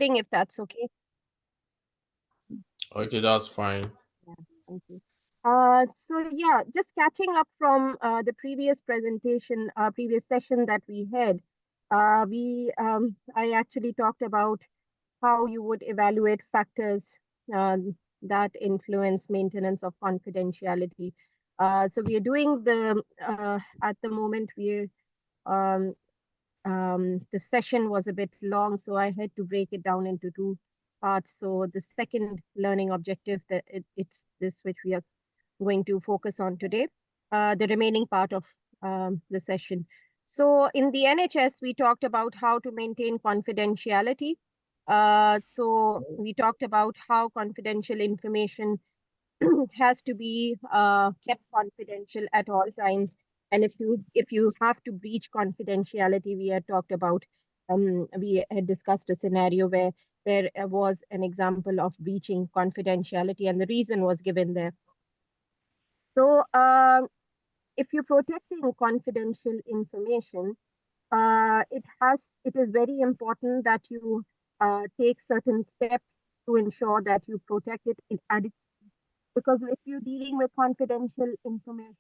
If that's okay. Okay, that's fine. Yeah, thank you. So yeah, just catching up from the previous presentation, previous session that we had. I actually talked about how you would evaluate factors that influence maintenance of confidentiality. So we are doing at the moment, um, the session was a bit long, so I had to break it down into two parts. So the second learning objective, it's this which we are going to focus on today, the remaining part of the session. So in the NHS, we talked about how to maintain confidentiality. So we talked about how confidential information has to be kept confidential at all times. And if you have to breach confidentiality, we had talked about we had discussed a scenario where there was an example of breaching confidentiality, and the reason was given there. So if you're protecting confidential information, it is very important that you take certain steps to ensure that you protect it adequately. Because if you're dealing with confidential information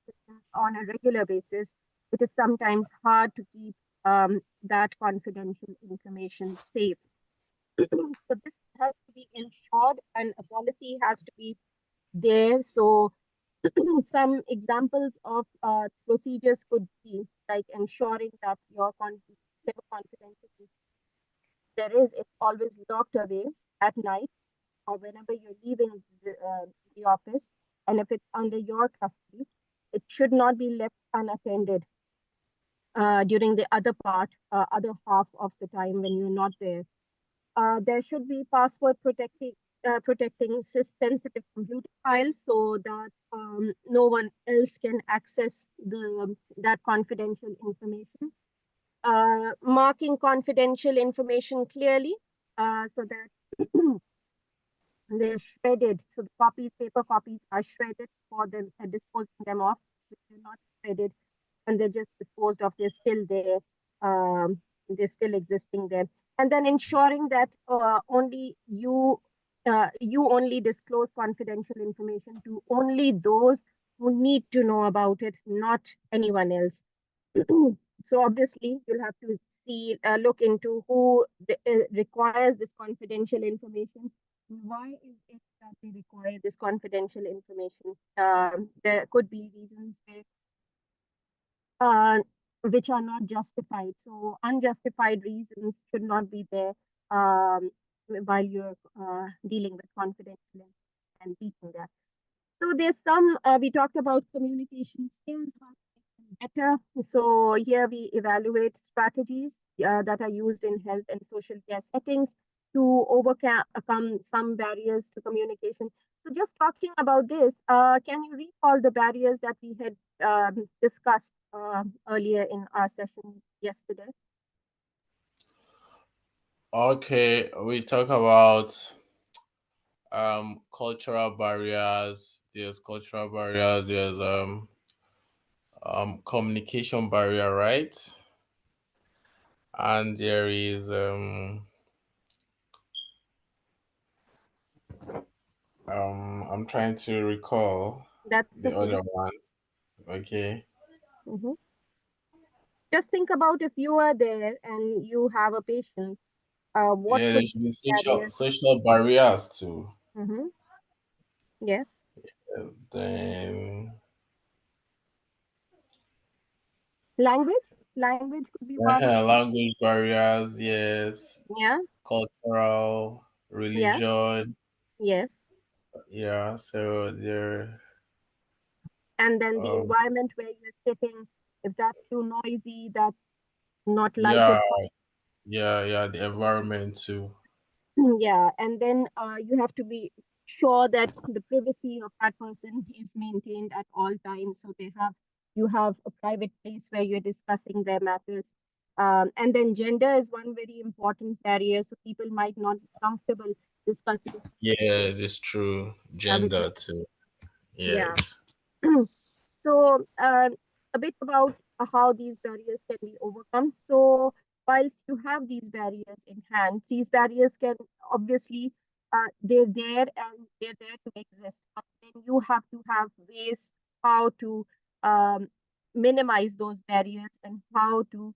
on a regular basis, it is sometimes hard to keep that confidential information safe. So this has to be ensured, and a policy has to be there. So some examples of procedures could be like ensuring that your whatever confidential there is, it's always locked away at night or whenever you're leaving the office. And if it's under your custody, it should not be left unattended during the other half of the time when you're not there. There should be password protecting sensitive computer files so that no one else can access that confidential information. Marking confidential information clearly so that they're shredded. So the paper copies are shredded for them disposing them off. If they're not shredded and they're just disposed of, they're still there. They're still existing there. And then ensuring that you only disclose confidential information to only those who need to know about it, not anyone else. So obviously you'll have to look into who requires this confidential information. Why is it that they require this confidential information? There could be reasons uh, which are not justified. So unjustified reasons should not be there um, while you're dealing with confidential and teaching that. So there's we talked about communication skills, how to make them better. So here we evaluate strategies that are used in health and social care settings to overcome some barriers to communication. So just talking about this, can you recall the barriers that we had discussed earlier in our session yesterday? Okay, we talk about cultural barriers. There's cultural barriers. There's communication barrier, right? And there is I'm trying to recall That's the okay. other ones. Okay. Mhm. Just think about if you are there and you have a patient, what Yeah, there could be should be social barriers? social barriers too. Mm-hmm. Yes. Then Language could be one of them. language barriers, yes. Yeah. Cultural, Yeah. religion, Yes. yeah. So there, And then the um, environment where you're sitting, if that's too noisy, that's not yeah, lighted. yeah. The environment too. Yeah. And then you have to be sure that the privacy of that person is maintained at all times. So you have a private place where you're discussing their matters. And then gender is one very important barrier. So people might not be comfortable discussing Yes, it's true. with Gender too. yeah. Yes. So, a bit about how these barriers can be overcome. So, whilst you have these barriers in hand, these barriers can obviously, they're there and they're there to exist. But then you have to have ways how to um, minimize those barriers and how to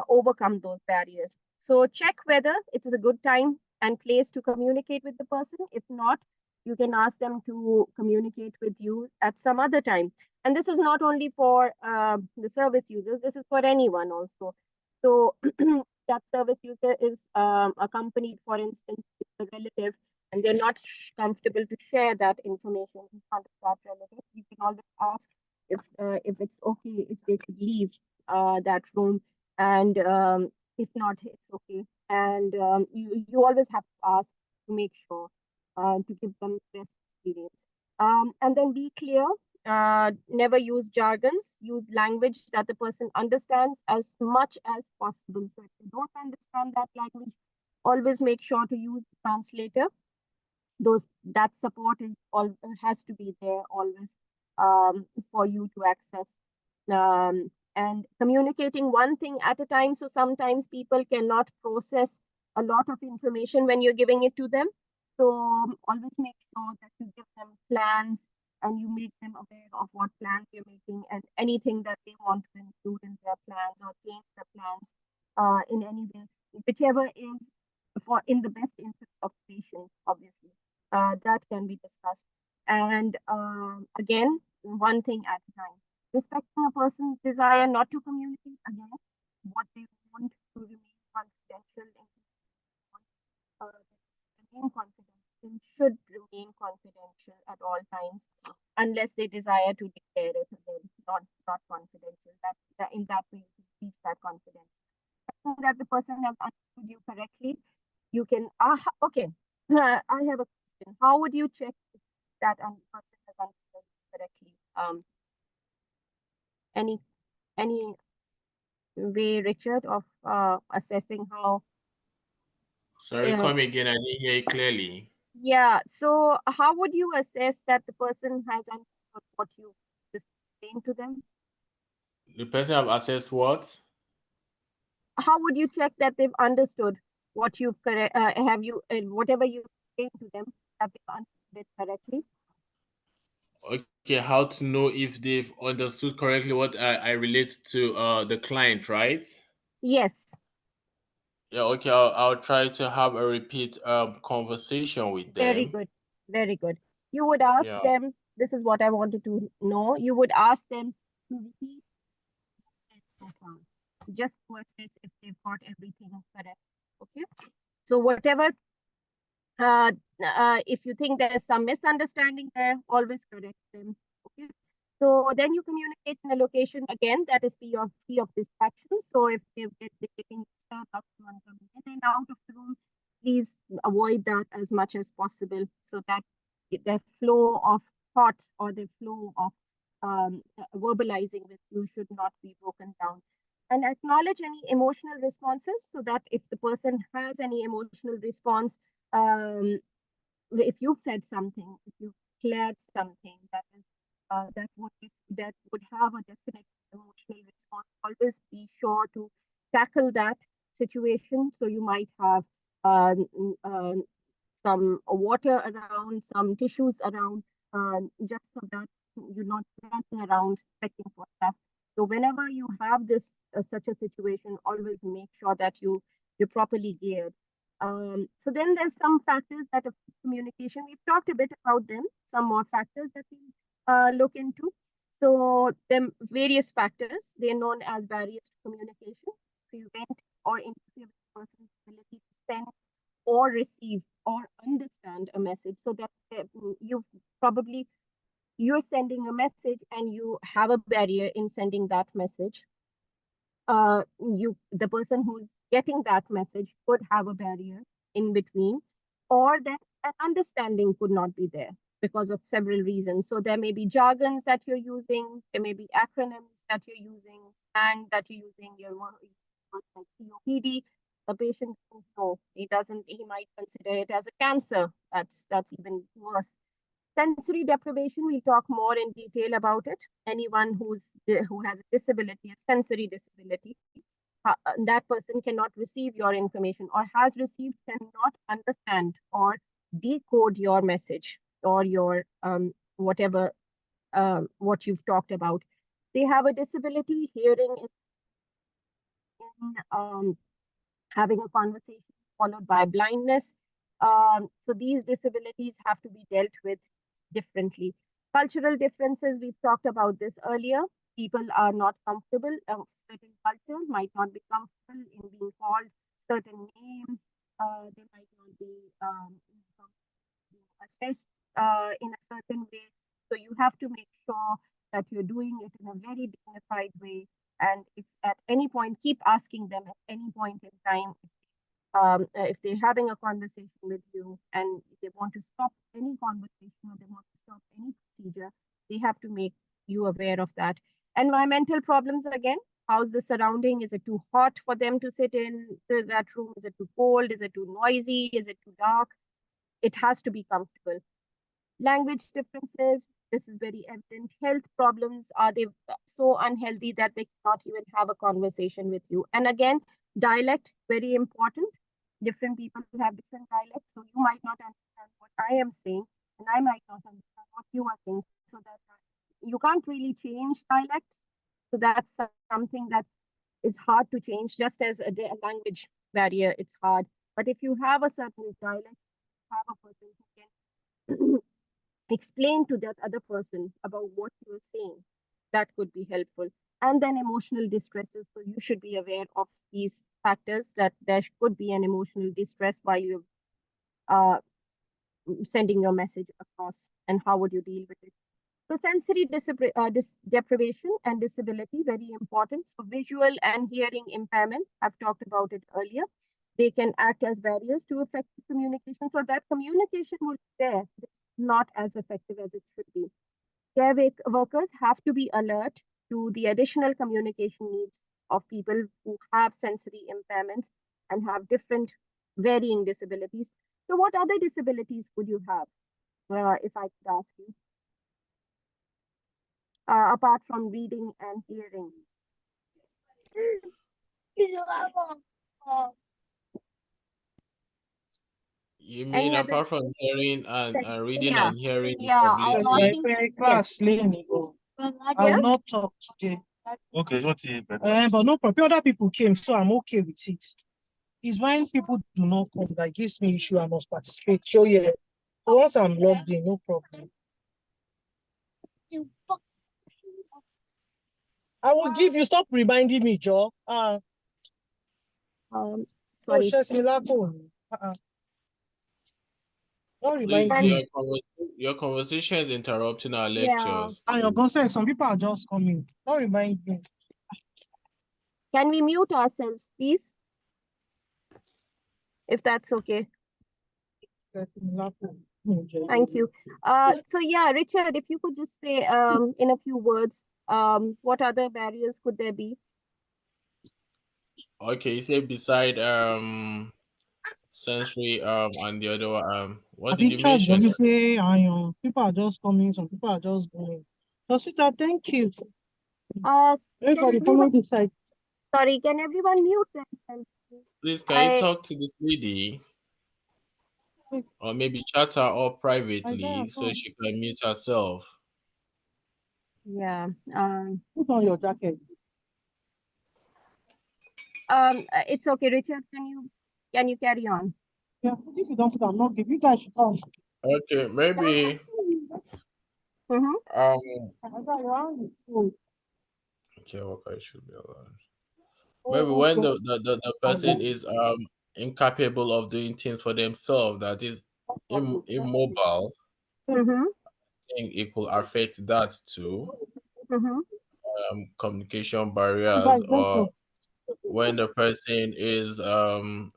overcome those barriers. So check whether it is a good time and place to communicate with the person. If not, you can ask them to communicate with you at some other time. And this is not only for the service users, this is for anyone also. So that service user is accompanied, for instance, with a relative, and they're not comfortable to share that information in front of that relative. You can always ask if it's okay if they could leave that room, and if not, it's okay. And you always have to ask to make sure to give them the best experience. And then be clear. Never use jargons. Use language that the person understands as much as possible. So if you don't understand that language, always make sure to use the translator. That support is all has to be there always for you to access, and communicating one thing at a time. So sometimes people cannot process a lot of information when you're giving it to them. So always make sure that you give them plans and you make them aware of what plans you're making and anything that they want to include in their plans or change the plans in any way, whichever is for in the best interest of the patient, obviously. That can be discussed. And again, one thing at a time. Respecting a person's desire not to communicate, again, what they want to remain confidential and remain confidential should remain confidential at all times, unless they desire to declare it again, not confidential. That in that way you reach that confidence. That the person has understood you correctly, you can okay. I have a question. How would you check if that person has understood you correctly? Any any way, Richard, of assessing how? Sorry, come again. I didn't hear you clearly. Yeah. So how would you assess that the person has understood what you just explained to them? The person have accessed what? How would you check that they've understood what you've correct? Have you whatever you explained to them, that they've understood it correctly? Okay, how to know if they've understood correctly what I relate to the client, right? Yes. Yeah, okay, I'll try to have a repeat conversation with Very them. good. Very good. You would ask Yeah. them, this is what I wanted to know. You would ask them to repeat what you said so far, just to assess if they've got everything correct. Okay. So whatever, uh, if you think there's some misunderstanding there, always correct them. Okay. So then you communicate in a location again that is free of distraction. So if they're getting disturbed by someone coming in and out of the room, please avoid that as much as possible so that their flow of thoughts or the flow of verbalizing with you should not be broken down. And acknowledge any emotional responses so that if the person has any emotional response, um, if you've said something, if you've declared something that would have a definite emotional response, always be sure to tackle that situation. So you might have um, um, some water around, some tissues around, just so that you're not running around checking for stuff. So whenever you have this such a situation, always make sure that you're properly geared. So then there's some factors that affect communication. We've talked a bit about them. Some more factors that we look into. So them various factors. They're known as barriers to communication. Prevent or interfere with the person's ability to send or receive or understand a message. So that you probably you're sending a message and you have a barrier in sending that message. The person who's getting that message could have a barrier in between, or that an understanding could not be there because of several reasons. So there may be jargons that you're using, there may be acronyms that you're using, slang that you're using, you're like COPD. The patient doesn't know. He might consider it as a cancer. That's even worse. Sensory deprivation, we'll talk more in detail about it. Anyone who has a disability, a sensory disability, that person cannot receive your information, or has received cannot understand or decode your message or your whatever what you've talked about. They have a disability. Hearing is in having a conversation followed by blindness. So these disabilities have to be dealt with differently. Cultural differences, we've talked about this earlier. People are not comfortable, certain culture might not be comfortable in being called certain names. They might not be assessed in a certain way. So you have to make sure that you're doing it in a very dignified way. And if at any point, keep asking them at any point in time if they're having a conversation with you and they want to stop any conversation or they want to stop any procedure, they have to make you aware of that. Environmental problems again. How's the surrounding? Is it too hot for them to sit in that room? Is it too cold? Is it too noisy? Is it too dark? It has to be comfortable. Language differences, this is very evident. Health problems, are they so unhealthy that they cannot even have a conversation with you? And again, dialect, very important. Different people have different dialects, so you might not understand what I am saying, and I might not understand what you are saying. So that you can't really change dialects. So that's something that is hard to change, just as a language barrier, it's hard. But if you have a certain dialect, have a person who can explain to that other person about what you're saying, that could be helpful. And then emotional distresses. So you should be aware of these factors, that there could be an emotional distress while you're uh, sending your message across, and how would you deal with it? So sensory deprivation and disability, very important. So visual and hearing impairment, I've talked about it earlier. They can act as barriers to effective communication. So that communication will be there, but not as effective as it should be. Care workers have to be alert to the additional communication needs of people who have sensory impairments and have different varying disabilities. So what other disabilities could you have, if I could ask you, apart from reading and hearing? You mean Any other? apart from hearing and reading Yeah, and hearing yeah, I'm Yes, disability? asking. my Yes, class, Lenny. I yeah. will not talk today. Okay, what is But no problem. Other people came, so I'm okay with it. It's when people do not come that gives me issue. I must participate. So yeah, so once I'm logged in, no problem. I will give you. Stop reminding me, Joe. Sorry. Don't Please, remind me. your conversation is interrupting our Yeah. lectures. And you're gonna say some people are just coming. Don't remind me. Can we mute ourselves, please? If that's okay. Thank you. So yeah, Richard, if you could just say in a few words, what other barriers could there be? Okay, you say beside sensory and the other one, what did you mention? People are just coming, some people are just going. So, sweetheart, thank you. Everybody follow this side. Sorry, can everyone mute themselves? Please, can you talk to this lady? Or maybe chat her up privately so she can mute herself. Yeah. Put on your jacket. It's okay, Richard. Can you carry on? Yeah, if you don't put on, not give you guys should come. Okay, maybe okay, okay, should be allowed. Maybe when the person is incapable of doing things for themselves, that is immobile, Mm-hmm. I think it could affect that too. Mm-hmm. Communication barriers, or when the person is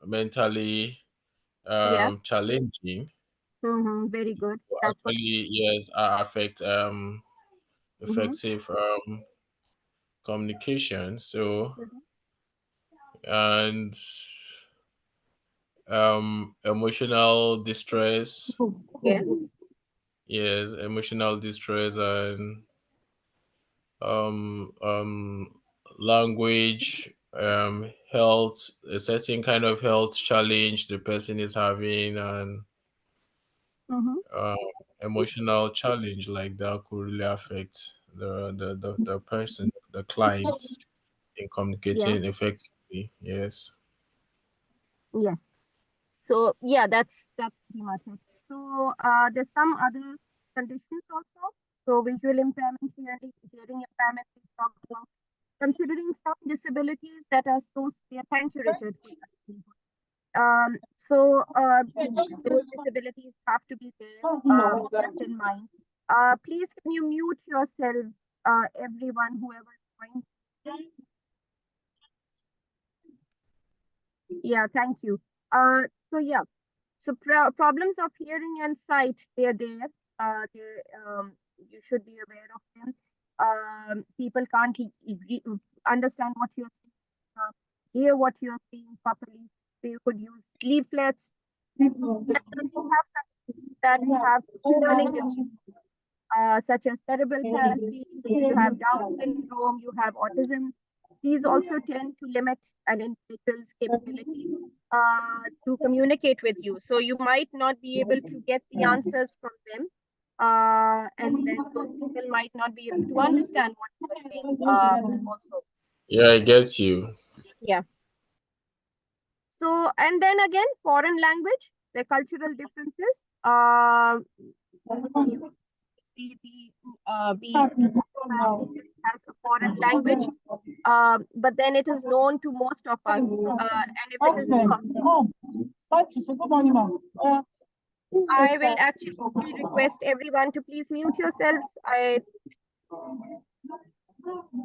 mentally Yeah. challenging, Mm-hmm. Very good. That's what. actually yes affect Mm-hmm. effective communication. So Mm-hmm. and emotional distress, Yes. yes, emotional distress, and um um language health, a certain kind of health challenge the person is having, and emotional challenge like that could really affect the person, the client, in communicating effectively. Yes. Yes. So yeah, that's pretty much it. So there's some other conditions also. So visual impairment, hearing impairment, we talked about. Considering some disabilities that are so severe. Thank you, Richard. For that input. So those disabilities have to be there, kept in mind. Please, can you mute yourself, everyone, whoever is joined? Yeah, thank you. So yeah, so problems of hearing and sight, they're there. You should be aware of them. People can't understand what you're saying, hear what you're saying properly. So you could use leaflets. And then you have that have learning disabilities, such as cerebral palsy, you have Down syndrome, you have autism. These also tend to limit an individual's capability to communicate with you. So you might not be able to get the answers from them. And then those people might not be able to understand what you're saying also. Yeah, I get you. Yeah. So, and then again, foreign language, the cultural differences. You see we have English as a foreign language, but then it is known to most of us. And if it is, I will actually request everyone to please mute yourselves.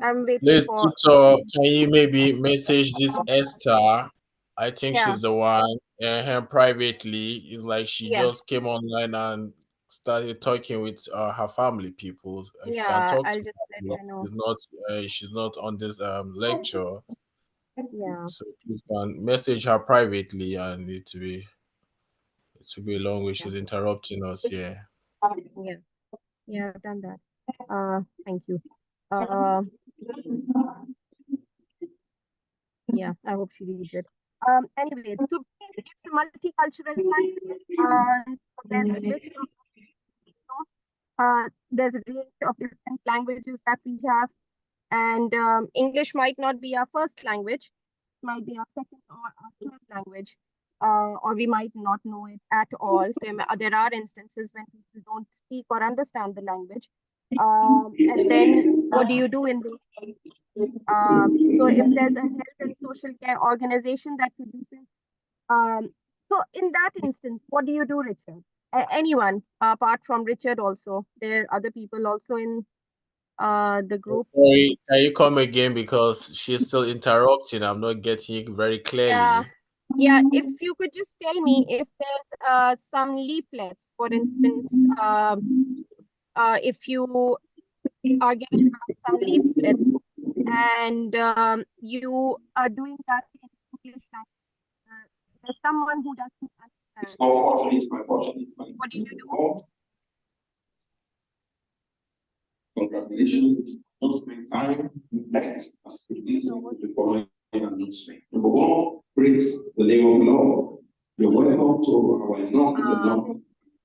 I'm waiting Please, for. tutor, can you maybe message this Esther? I think Yeah, she's the one. And her privately, it's like she yeah, just came online and started talking with her family people. If you can yeah. talk I'll to just let her, her know. she's not on this lecture. Yeah, So please can message her privately, and it will be a long way. yeah, She's interrupting us here. yeah, yeah. I've done that. Thank you. Uh, yeah. I hope she reads it. Anyways, so it's a multicultural country. So there's a mix of, there's a range of different languages that we have, and English might not be our first language, might be our second or our third language, or we might not know it at all. There are instances when people don't speak or understand the language, and then what do you do in those cases? So if there's a health and social care organization that produces, um, so in that instance, what do you do, Richard? Anyone apart from Richard also, there are other people also in the group. Sorry, can you come again because she's still interrupting? I'm not getting you very Yeah, clearly. yeah. If you could just tell me if there's some leaflets, for instance, if you are given out some leaflets and you are doing that in English language, there's someone who doesn't understand. What do you do? Congratulations. Don't spend time. Next, as we listen to the following announcement. Number one, praise the name of the Lord. You're welcome to our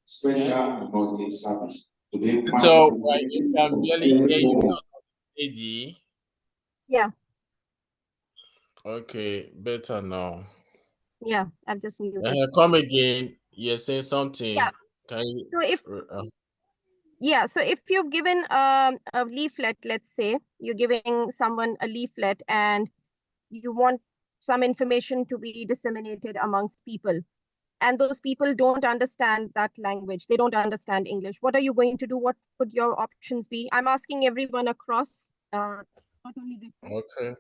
special anointing service. Today, So I can barely hear you because of the lady. Yeah, Okay, better now. yeah. I've just muted. Come again. You're saying something. Yeah. Can you? So if so if you've given a leaflet, let's say you're giving someone a leaflet and you want some information to be disseminated amongst people, and those people don't understand that language, they don't understand English, what are you going to do? What could your options be? I'm asking everyone across. It's not only Richard. Okay.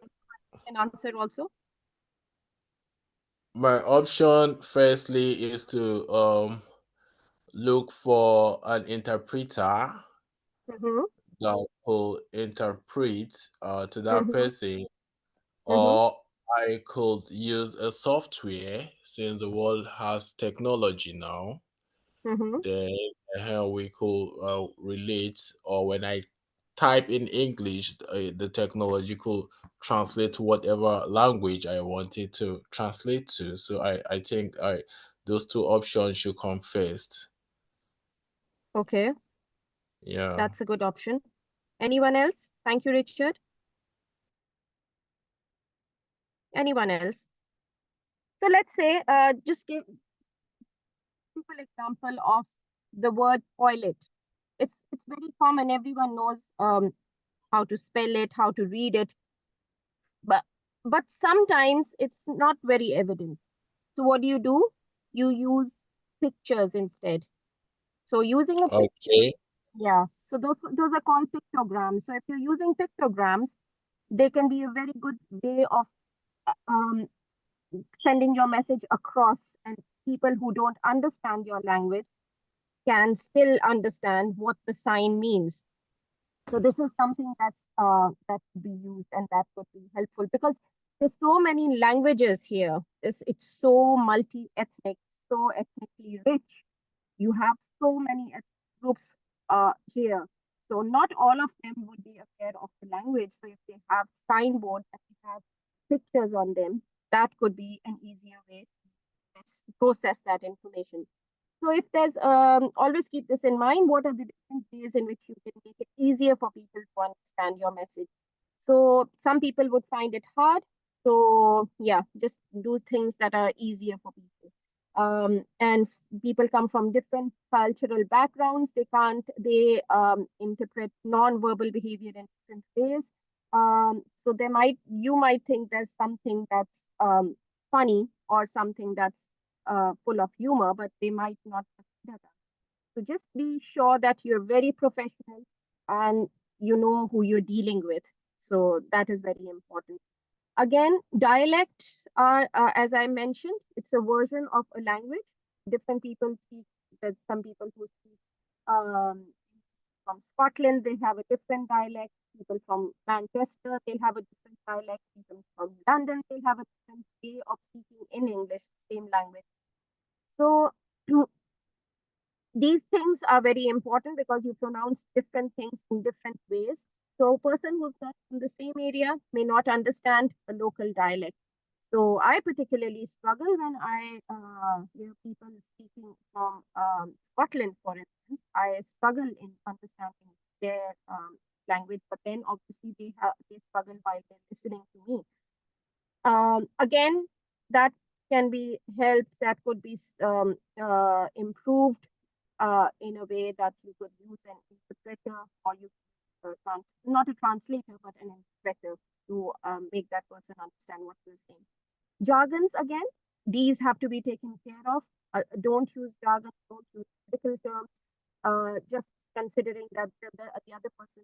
An answer also. My option firstly is to look for an interpreter Mm-hmm. that will interpret to that Mm-hmm. person, Mm-hmm. or I could use a software since the world has technology now. Mm-hmm. Then we could relate, or when I type in English, the technology could translate to whatever language I wanted to translate to. So I think those two options should come first. Okay, Yeah. that's a good option. Anyone else? Thank you, Richard. Anyone else? So let's say, just give simple example of the word toilet. It's very common. Everyone knows how to spell it, how to read it, but sometimes it's not very evident. So what do? You use pictures instead. So using a picture, Okay. yeah. So those are called pictograms. So if you're using pictograms, they can be a very good way of um, sending your message across, and people who don't understand your language can still understand what the sign means. So this is something that could be used and that could be helpful, because there's so many languages here. It's so multi-ethnic, so ethnically rich. You have so many ethnic groups here. So not all of them would be aware of the language. So if they have signboards and they have pictures on them, that could be an easier way to process that information. So if there's, always keep this in mind, what are the different ways in which you can make it easier for people to understand your message? So some people would find it hard. So yeah, just do things that are easier for people. And people come from different cultural backgrounds. They interpret non-verbal behavior in different ways. So you might think there's something that's funny or something that's full of humor, but they might not consider that. So just be sure that you're very professional and you know who you're dealing with. So that is very important. Again, dialects are, as I mentioned, it's a version of a language. Different people speak. There's some people who speak from Scotland, they have a different dialect. People from Manchester, they'll have a different dialect. People from London, they'll have a different way of speaking in English, same language. So these things are very important because you pronounce different things in different ways. So a person who's not from the same area may not understand a local dialect. So I particularly struggle when I hear people speaking from Scotland, for instance. I struggle in understanding their language, but then obviously they struggle while they're listening to me. Again, that can be helped. That could be improved in a way that you could use an interpreter, or you not a translator but an interpreter to make that person understand what you're saying. Jargons, again, these have to be taken care of. Don't use jargon, don't use medical terms. Just considering that the other person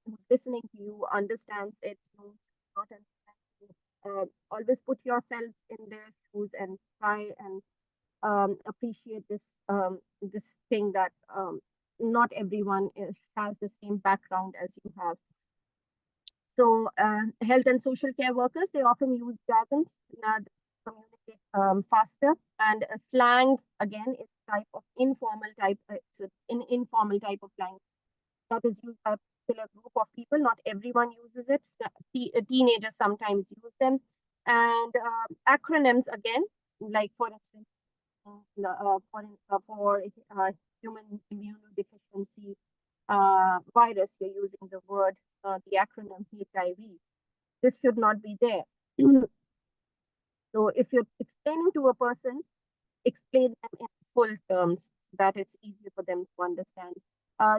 who's listening to you understands it, you not understand you. Always put yourself in their shoes and try and appreciate this thing that not everyone has the same background as you have. So health and social care workers, they often use jargons to communicate faster. And slang, again, is a type of informal type. It's an informal type of language that is used by a particular group of people. Not everyone uses it. Teenagers sometimes use them. And acronyms, again, like for instance, for human immunodeficiency virus, you're using the word, the acronym HIV. This should not be there. So if you're explaining to a person, explain them in full terms so that it's easier for them to understand.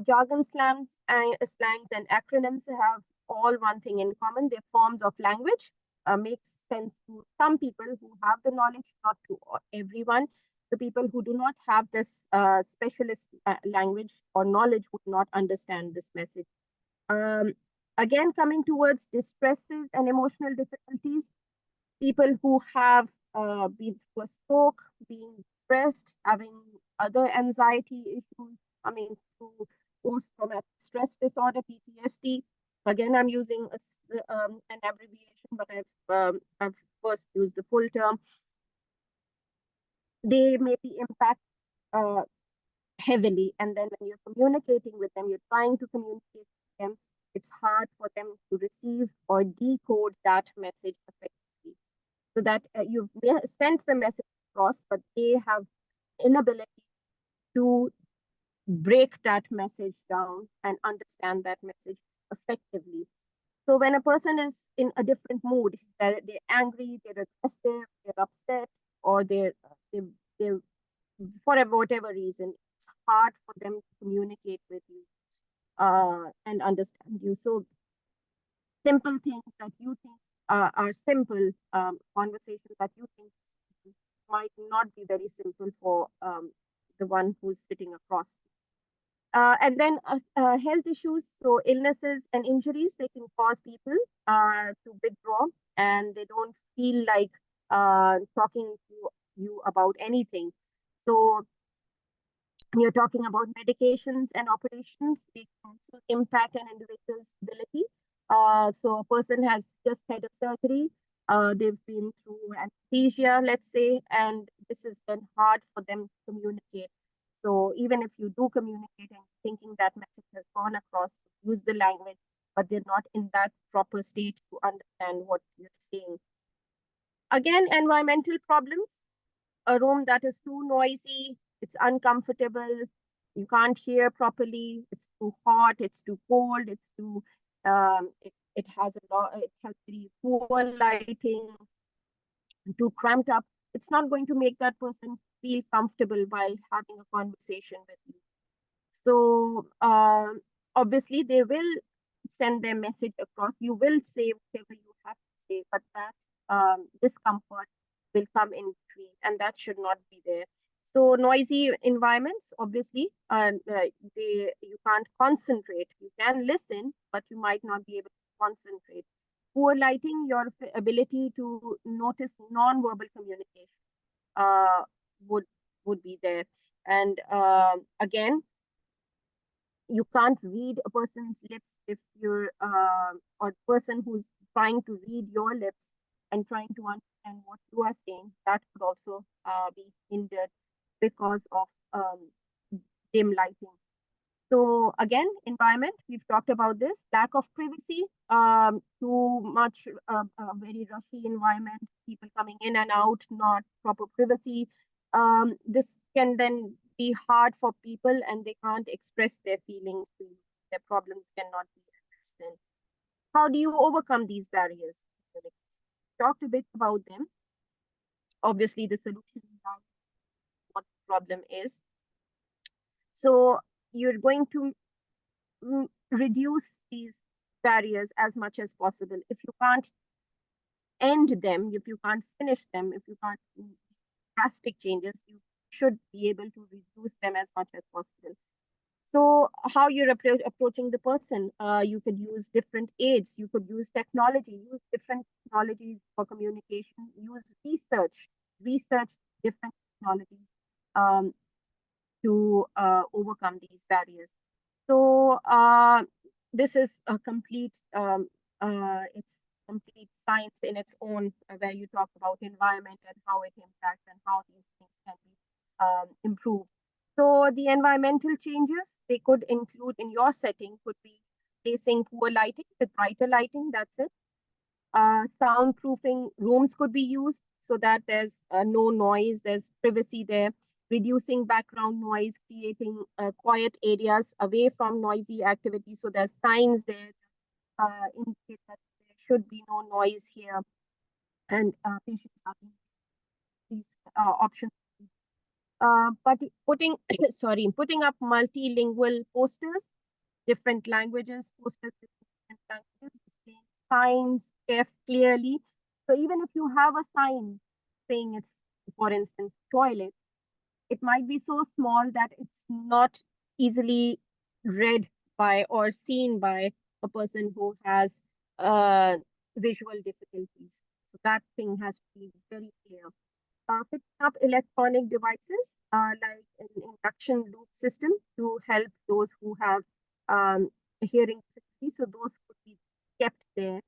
Jargon, slangs, and acronyms have all one thing in common. They're forms of language. Makes sense to some people who have the knowledge, not to everyone. The people who do not have this specialist language or knowledge would not understand this message. Again, coming towards distresses and emotional difficulties, people who have been through a stroke, being depressed, having other anxiety issues, through post-traumatic stress disorder, PTSD. Again, I'm using an abbreviation, but I've first used the full term. They may be impacted heavily, and then when you're communicating with them, you're trying to communicate with them, it's hard for them to receive or decode that message effectively. So that you've sent the message across, but they have inability to break that message down and understand that message effectively. So when a person is in a different mood, they're angry, they're aggressive, they're upset, or they're for whatever reason, it's hard for them to communicate with you and understand you. So simple things that you think are simple, conversations that you think might not be very simple for the one who's sitting across. And then health issues, so illnesses and injuries, they can cause people to withdraw, and they don't feel like talking to you about anything. So you're talking about medications and operations, they can also impact an individual's ability. So a person has just had a surgery, they've been through anesthesia, let's say, and this has been hard for them to communicate. So even if you do communicate and thinking that message has gone across, use the language, but they're not in that proper state to understand what you're saying. Again, environmental problems, a room that is too noisy, it's uncomfortable, you can't hear properly, it's too hot, it's too cold, it's too, it has very poor lighting, too cramped up. It's not going to make that person feel comfortable while having a conversation with you. So obviously they will send their message across. You will say whatever you have to say, but that discomfort will come in between, and that should not be there. So noisy environments, obviously, you can't concentrate. You can listen, but you might not be able to concentrate. Poor lighting, your ability to notice non-verbal communication would be there. And again, you can't read a person's lips if you're or the person who's trying to read your lips and trying to understand what you are saying, that could also be hindered because of dim lighting. So again, environment, we've talked about this, lack of privacy, too much, very rushy environment, people coming in and out, not proper privacy. This can then be hard for people, and they can't express their feelings to you. Their problems cannot be addressed. Then how do you overcome these barriers? Talked a bit about them. Obviously, the solution is what the problem is. So you're going to reduce these barriers as much as possible. If you can't end them, if you can't finish them, if you can't do drastic changes, you should be able to reduce them as much as possible. So how you're approaching the person, you could use different aids, you could use technology, use different technologies for communication, use research different technologies to overcome these barriers. So this is a complete, it's complete science in its own, where you talk about environment and how it impacts and how these things can be improved. So the environmental changes, they could include in your setting, could be placing poor lighting with brighter lighting, that's it. Soundproofing rooms could be used so that there's no noise, there's privacy there. Reducing background noise, creating quiet areas away from noisy activity. So there's signs there indicate that there should be no noise here, and patients are being these options. But putting putting up multilingual posters, different languages, posters with different languages, displaying signs clearly. So even if you have a sign saying it's, for instance, toilet, it might be so small that it's not easily read by or seen by a person who has visual difficulties. So that thing has to be very clear. Picking up electronic devices like an induction loop system to help those who have hearing difficulty. So those could be kept there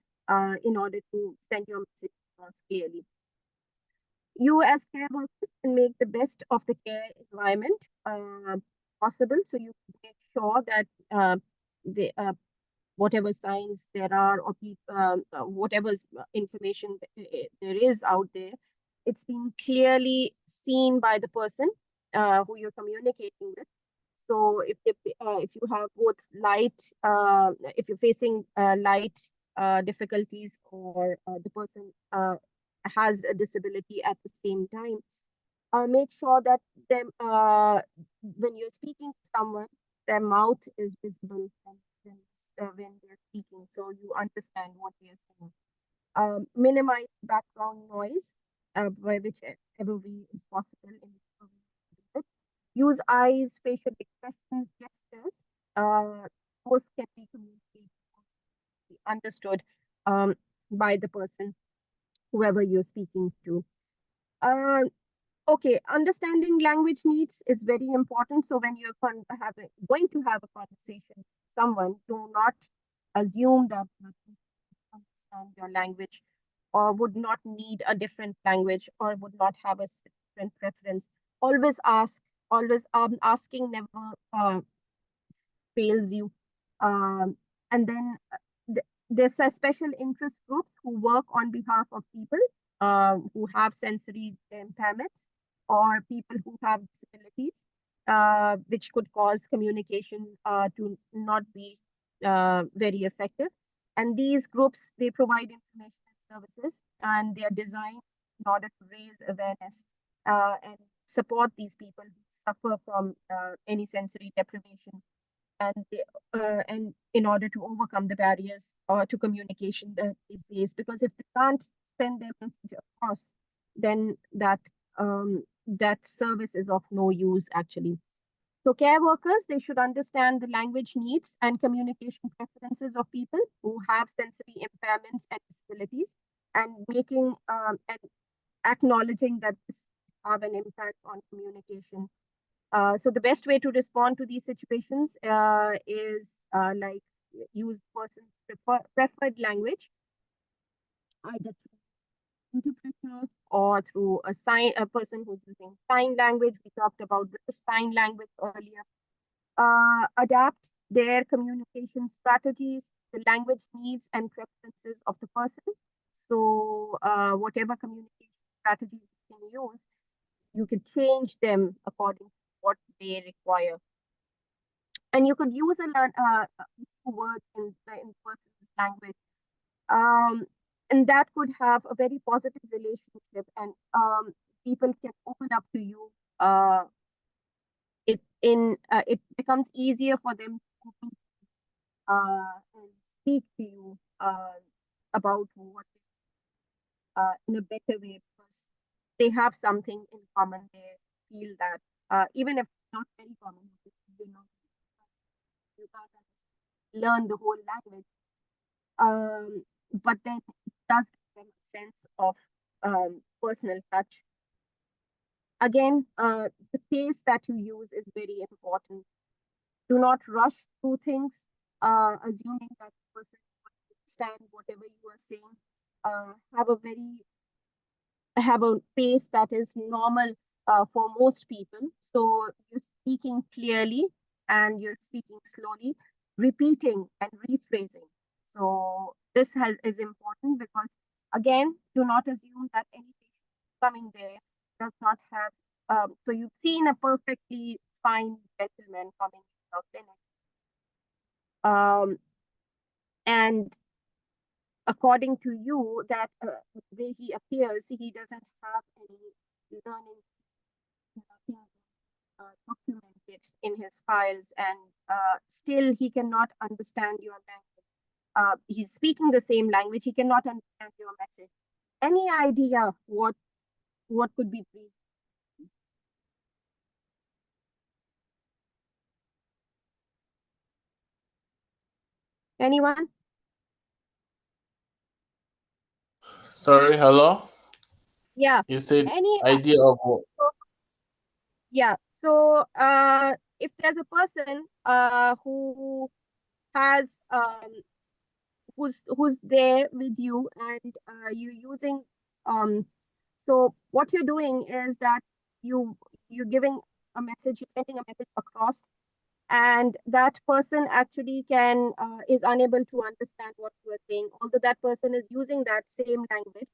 in order to send your message across clearly. You as care workers can make the best of the care environment possible. So you make sure that whatever signs there are, or whatever information there is out there, it's been clearly seen by the person who you're communicating with. So if you have both light, if you're facing light difficulties, or the person has a disability at the same time, make sure that them when you're speaking to someone, their mouth is visible when they're speaking, so you understand what they're saying. Minimize background noise by whichever way is possible. Use eyes, facial expressions, gestures. Those can be communicated, understood by the person, whoever you're speaking to. Okay, understanding language needs is very important. So when you're going to have a conversation with someone, do not assume that you understand your language, or would not need a different language, or would not have a different preference. Always ask. Always asking never fails you. And then there's a special interest groups who work on behalf of people who have sensory impairments, or people who have disabilities, which could cause communication to not be very effective. And these groups, they provide information and services, and they are designed in order to raise awareness and support these people who suffer from any sensory deprivation, and in order to overcome the barriers to communication that they face. Because if they can't send their message across, then that service is of no use actually. So care workers, they should understand the language needs and communication preferences of people who have sensory impairments and disabilities, and making and acknowledging that this have an impact on communication. So the best way to respond to these situations is like use person's preferred language, either through interpreter or through a person who's using sign language. We talked about the sign language earlier. Adapt their communication strategies, the language needs and preferences of the person. So whatever communication strategies you can use, you can change them according to what they require. And you could use a word in person's language, and that could have a very positive relationship, and people can open up to you. It becomes easier for them to open, and speak to you about what in a better way, because they have something in common. They feel that even if it's not very common, you know, you can't learn the whole language, but then it does give them a sense of personal touch. Again, the pace that you use is very important. Do not rush through things, assuming that the person will understand whatever you are saying. Have a pace that is normal for most people. So you're speaking clearly and you're speaking slowly, repeating and rephrasing. So this is important, because again, do not assume that any patient coming there does not have. So you've seen a perfectly fine gentleman coming to your clinic, and according to you, that way he appears, he doesn't have any learning, nothing documented in his files, and still he cannot understand your language. He's speaking the same language, he cannot understand your message. Any idea what could be the reason? Anyone? Sorry, hello? Yeah. You said Any idea of what? Yeah. So if there's a person who has who's there with you, and you're using so what you're doing is that you're giving a message, you're sending a message across and that person actually is unable to understand what you are saying, although that person is using that same language,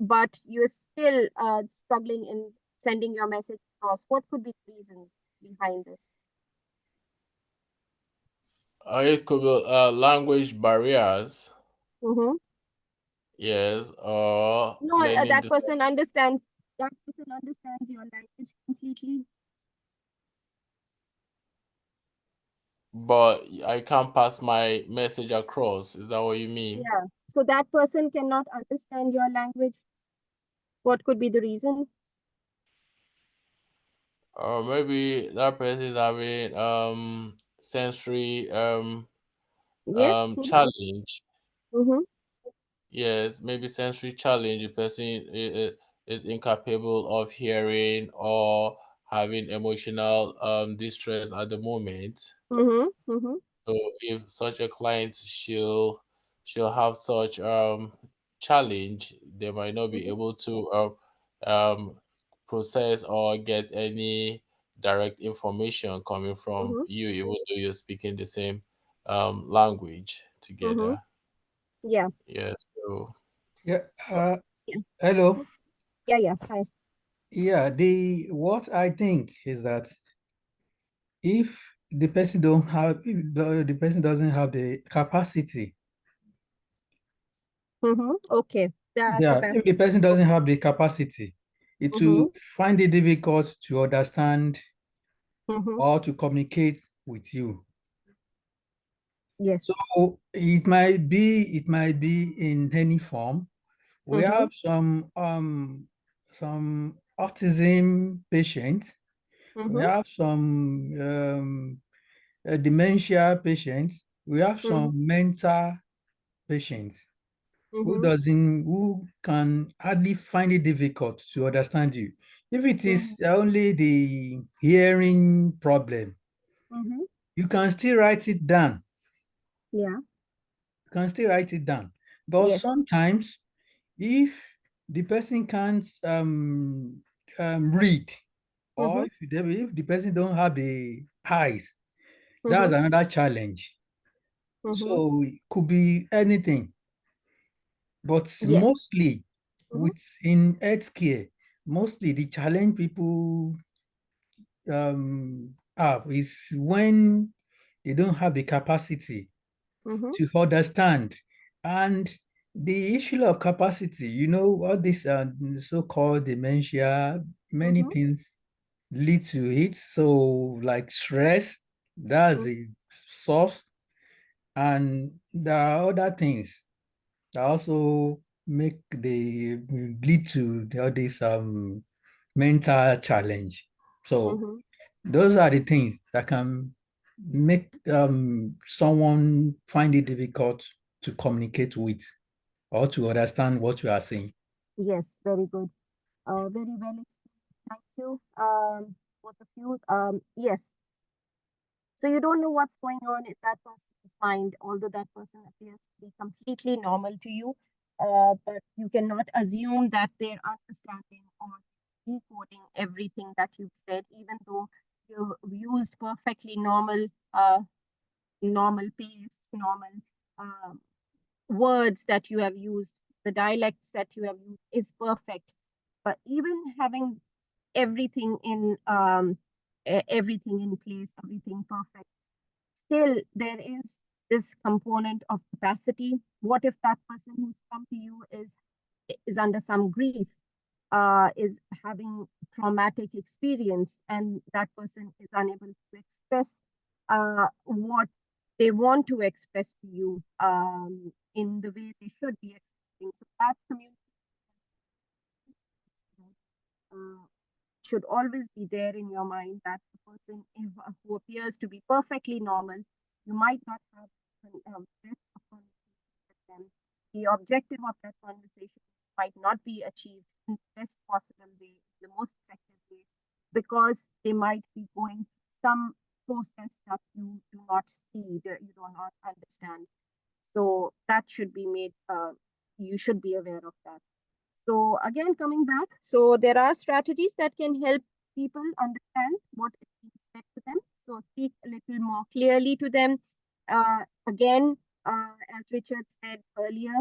but you're still struggling in sending your message across. What could be the reasons behind this? It could be language barriers. Mm-hmm. Yes, or No, learning that this. person understands. That person understands your language completely. But I can't pass my message across. Is that what you mean? Yeah. So that person cannot understand your language. What could be the reason? Or maybe that person is having sensory Yes. challenge. Mm-hmm. Yes, maybe sensory challenge. The person is incapable of hearing or having emotional distress at the moment. Mm-hmm. Mm-hmm. So if such a client she'll have such challenge, they might not be able to process or get any direct information coming from Mm-hmm. you, even though you're speaking the same language Mm-hmm. together. Yeah. Yes. So Yeah. Yeah. Hello. Yeah. Yeah. Hi. Yeah. What I think is that if the person don't have, if the person doesn't have the capacity, Mm-hmm. Okay. The yeah, if the capacity. person doesn't have the capacity, it Mm-hmm. will find it difficult to understand Mm-hmm. or to communicate with you. Yes. So it might be in any form. We Mm-hmm. have some autism patients. We Mm-hmm. have some dementia patients. We have Mm-hmm. some mental patients Mm-hmm. who can hardly find it difficult to understand you. If it Mm-hmm. is only the hearing problem, Mm-hmm. you can still write it down. Yeah. You can still write it down. But Yes. sometimes, if the person can't read, Mm-hmm. or if the person don't have the eyes, Mm-hmm. that's another challenge. Mm-hmm. So it could be anything, but Yes. mostly Mm-hmm. in healthcare, mostly the challenge people have is when they don't have the capacity Mm-hmm. to understand. And the issue of capacity, all this so-called dementia, many Mm-hmm. things lead to it. So like stress, that's the source. And there are other things that also lead to all this mental challenge. So Mm-hmm. those are the things that can make someone find it difficult to communicate with or to understand what you are saying. Yes. Very good. Very well explained. Thank you. Both of you. Yes. So you don't know what's going on in that person's mind, although that person appears to be completely normal to you. But you cannot assume that they're understanding or decoding everything that you've said, even though you've used perfectly normal pace, normal um, words that you have used, the dialects that you have used is perfect. But even having everything everything in place, everything perfect, still there is this component of capacity. What if that person who's come to you is under some grief, is having traumatic experience, and that person is unable to express what they want to express to you in the way they should be expressing. So that communication uh, should always be there in your mind, that the person who appears to be perfectly normal, you might not have best of conversation with them. The objective of that conversation might not be achieved in the best possible way, the most effective way, because they might be going through some process that you do not see, that you do not understand. So that should be made, you should be aware of that. So again, coming back, so there are strategies that can help people understand what is being said to them. more clearly to them. Again, as Richard said earlier,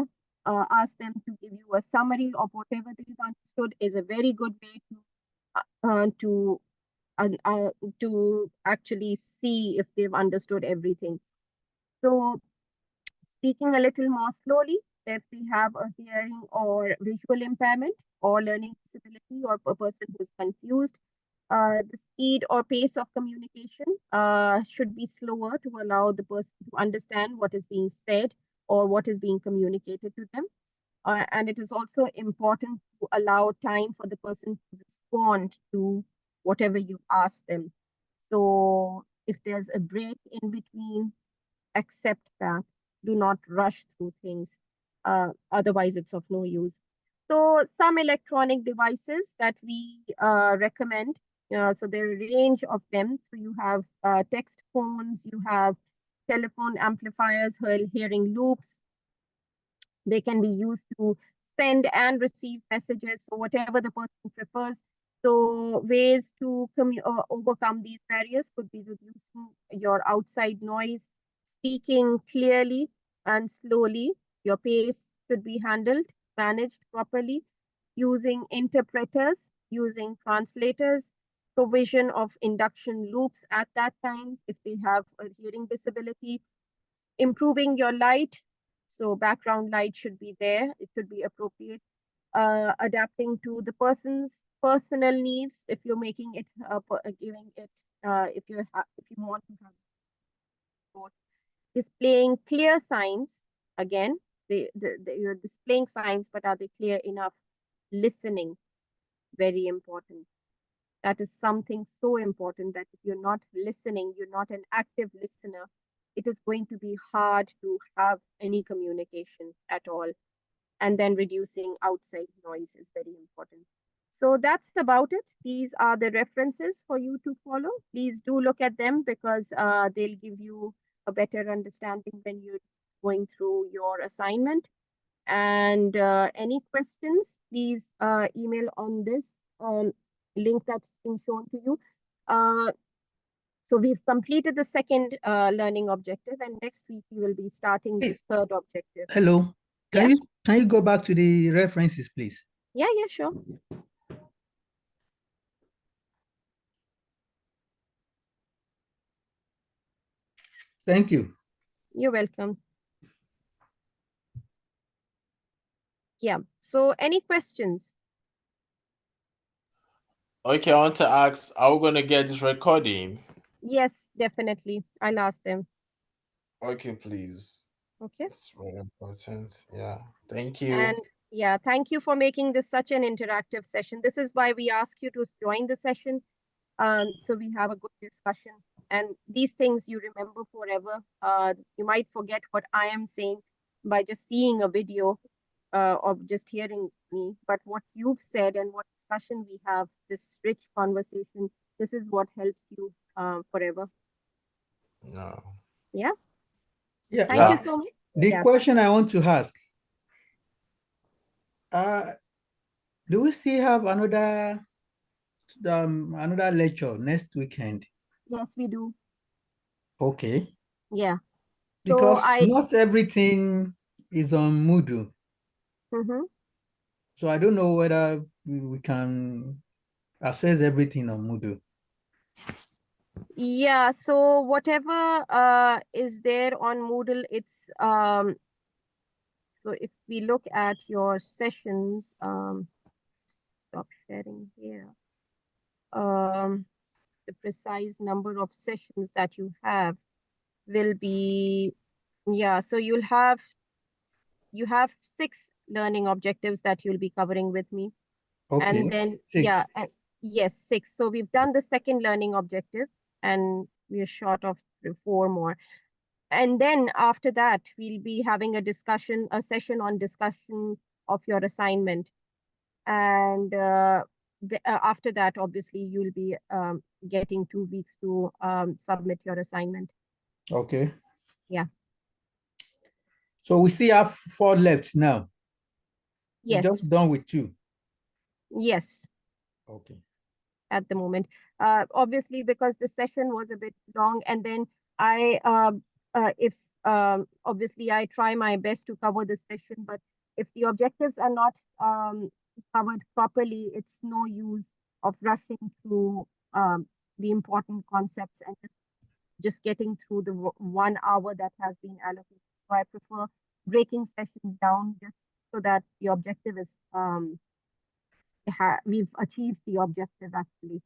ask them to give you a summary of whatever they've understood is a very good way to actually see if they've understood everything. So speaking a little more slowly, if they have a hearing or visual impairment or learning disability or a person who's confused, the speed or pace of communication should be slower to allow the person to understand what is being said or what is being communicated to them. And it is also important to allow time for the person to respond to whatever you ask them. So if there's a break in between, accept that. Do not rush through things. Otherwise, it's of no use. So some electronic devices that we recommend. So there are a range of them. So you have text phones, you have telephone amplifiers, hearing loops. They can be used to send and receive messages, so whatever the person prefers. So ways to overcome these barriers could be reducing your outside noise, speaking clearly and slowly. Your pace should be managed properly, using interpreters, using translators, provision of induction loops at that time if they have a hearing disability, improving your light. So background light should be there. It should be appropriate. Adapting to the person's personal needs. If you're making it, giving it, if you want to have displaying clear signs. Again, you're displaying signs, but are they clear enough? Listening, very important. That is something so important that if you're not listening, you're not an active listener, it is going to be hard to have any communication at all. And then reducing outside noise is very important. So that's about it. These are the references for you to follow. Please do look at them because they'll give you a better understanding when you're going through your assignment. And any questions, please email on this link that's been shown to you. So we've completed the second learning objective, and next week we will be starting the third objective. Hello. Can you go back to the references, please? Yeah, sure. Thank you. You're welcome. Yeah. So any questions? Okay, I want to ask, are we going to get this recording? Yes, definitely. I'll ask them. Okay, please. Okay. It's very important. Yeah. Thank you. And yeah, thank you for making this such an interactive session. This is why we ask you to join the session. So we have a good discussion. And these things you remember forever. You might forget what I am saying by just seeing a video or just hearing me. But what you've said and what discussion we have, this rich conversation, this is what helps you forever. No. Yeah. Yeah. Thank you so much. The question I want to ask, do we still have another lecture next weekend? Yes, we do. Okay. Yeah. So because not everything is on Moodle. So I don't know whether we can access everything on Moodle. Yeah, so whatever is there on Moodle, it's so if we look at your sessions, stop sharing here. The precise number of sessions that you have will be, yeah, so you have 6 learning objectives that you'll be covering with me. Okay. And then 6. yeah, yes, 6. So we've done the second learning objective and we're short of 4 more. And then after that, we'll be having a session on discussion of your assignment. And after that, obviously, you'll be getting 2 weeks to submit your assignment. Okay. Yeah. So we still have 4 left now. Yes. We're just done with 2. Yes. Okay. At the moment. Obviously, because the session was a bit long, and then if obviously I try my best to cover the session, but if the objectives are not covered properly, it's no use of rushing through the important concepts and just getting through the 1 hour that has been allocated. So I prefer breaking sessions down just so that the objective is we've achieved the objective actually.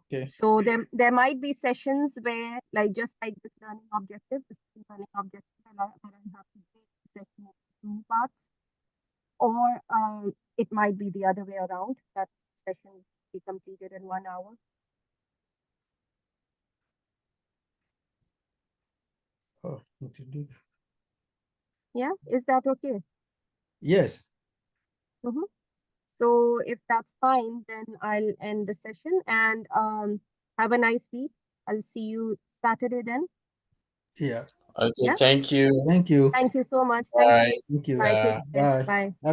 Okay. So there might be sessions where, like just like this learning objective, and I have to break the session into 2 parts, or it might be the other way around, that session be completed in 1 hour. Oh, what to do? Yeah, is that okay? Yes. So if that's fine, then I'll end the session and have a nice week. I'll see you Saturday then. Yeah. Okay, Yeah. thank you. Thank you. Thank you so much. Bye. Thank you. Thank you. Bye. Take care. Bye. Bye.